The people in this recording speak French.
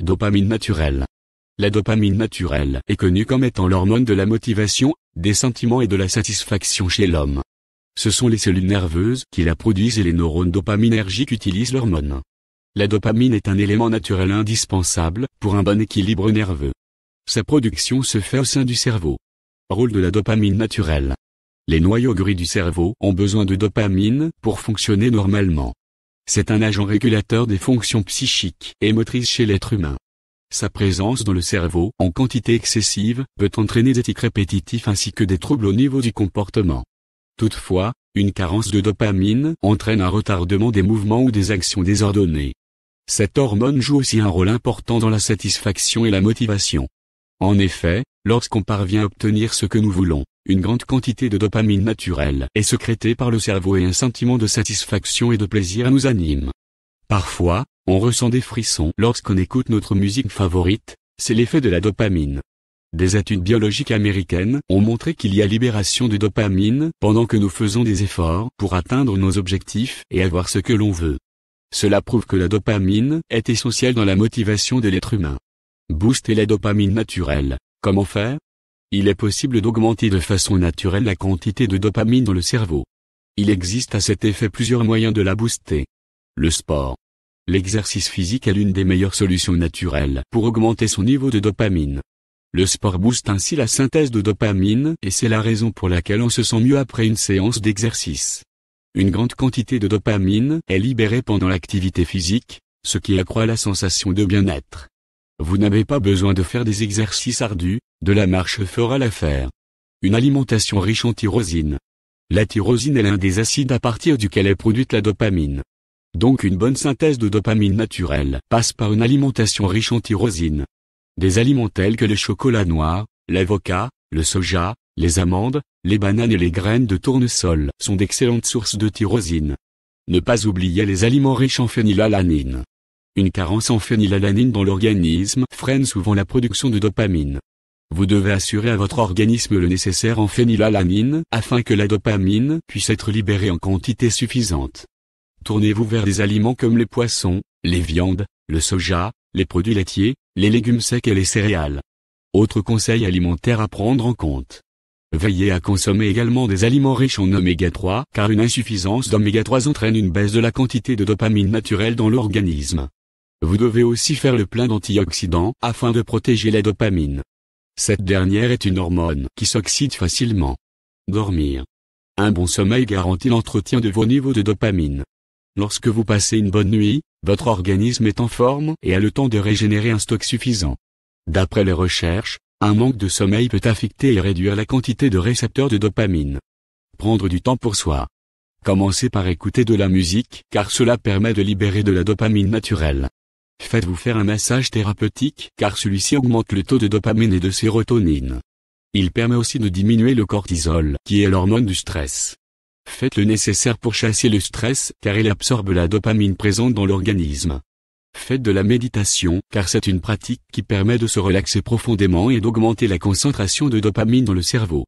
dopamine naturelle. La dopamine naturelle est connue comme étant l'hormone de la motivation, des sentiments et de la satisfaction chez l'homme. Ce sont les cellules nerveuses qui la produisent et les neurones dopaminergiques utilisent l'hormone. La dopamine est un élément naturel indispensable pour un bon équilibre nerveux. Sa production se fait au sein du cerveau. Rôle de la dopamine naturelle. Les noyaux gris du cerveau ont besoin de dopamine pour fonctionner normalement. C'est un agent régulateur des fonctions psychiques et motrices chez l'être humain. Sa présence dans le cerveau en quantité excessive peut entraîner des tics répétitifs ainsi que des troubles au niveau du comportement. Toutefois, une carence de dopamine entraîne un retardement des mouvements ou des actions désordonnées. Cette hormone joue aussi un rôle important dans la satisfaction et la motivation. En effet, lorsqu'on parvient à obtenir ce que nous voulons, une grande quantité de dopamine naturelle est sécrétée par le cerveau et un sentiment de satisfaction et de plaisir nous anime. Parfois, on ressent des frissons lorsqu'on écoute notre musique favorite, c'est l'effet de la dopamine. Des études biologiques américaines ont montré qu'il y a libération de dopamine pendant que nous faisons des efforts pour atteindre nos objectifs et avoir ce que l'on veut. Cela prouve que la dopamine est essentielle dans la motivation de l'être humain. Booster la dopamine naturelle. Comment faire? Il est possible d'augmenter de façon naturelle la quantité de dopamine dans le cerveau. Il existe à cet effet plusieurs moyens de la booster. Le sport. L'exercice physique est l'une des meilleures solutions naturelles pour augmenter son niveau de dopamine. Le sport booste ainsi la synthèse de dopamine et c'est la raison pour laquelle on se sent mieux après une séance d'exercice. Une grande quantité de dopamine est libérée pendant l'activité physique, ce qui accroît la sensation de bien-être. Vous n'avez pas besoin de faire des exercices ardus, de la marche fera l'affaire. Une alimentation riche en tyrosine. La tyrosine est l'un des acides à partir duquel est produite la dopamine. Donc une bonne synthèse de dopamine naturelle passe par une alimentation riche en tyrosine. Des aliments tels que le chocolat noir, l'avocat, le soja, les amandes, les bananes et les graines de tournesol sont d'excellentes sources de tyrosine. Ne pas oublier les aliments riches en phénylalanine. Une carence en phénylalanine dans l'organisme freine souvent la production de dopamine. Vous devez assurer à votre organisme le nécessaire en phénylalanine afin que la dopamine puisse être libérée en quantité suffisante. Tournez-vous vers des aliments comme les poissons, les viandes, le soja, les produits laitiers, les légumes secs et les céréales. Autre conseil alimentaire à prendre en compte. Veillez à consommer également des aliments riches en oméga 3 car une insuffisance d'oméga 3 entraîne une baisse de la quantité de dopamine naturelle dans l'organisme. Vous devez aussi faire le plein d'antioxydants afin de protéger la dopamine. Cette dernière est une hormone qui s'oxyde facilement. Dormir. Un bon sommeil garantit l'entretien de vos niveaux de dopamine. Lorsque vous passez une bonne nuit, votre organisme est en forme et a le temps de régénérer un stock suffisant. D'après les recherches, un manque de sommeil peut affecter et réduire la quantité de récepteurs de dopamine. Prendre du temps pour soi. Commencez par écouter de la musique car cela permet de libérer de la dopamine naturelle. Faites-vous faire un massage thérapeutique car celui-ci augmente le taux de dopamine et de sérotonine. Il permet aussi de diminuer le cortisol qui est l'hormone du stress. Faites le nécessaire pour chasser le stress car il absorbe la dopamine présente dans l'organisme. Faites de la méditation car c'est une pratique qui permet de se relaxer profondément et d'augmenter la concentration de dopamine dans le cerveau.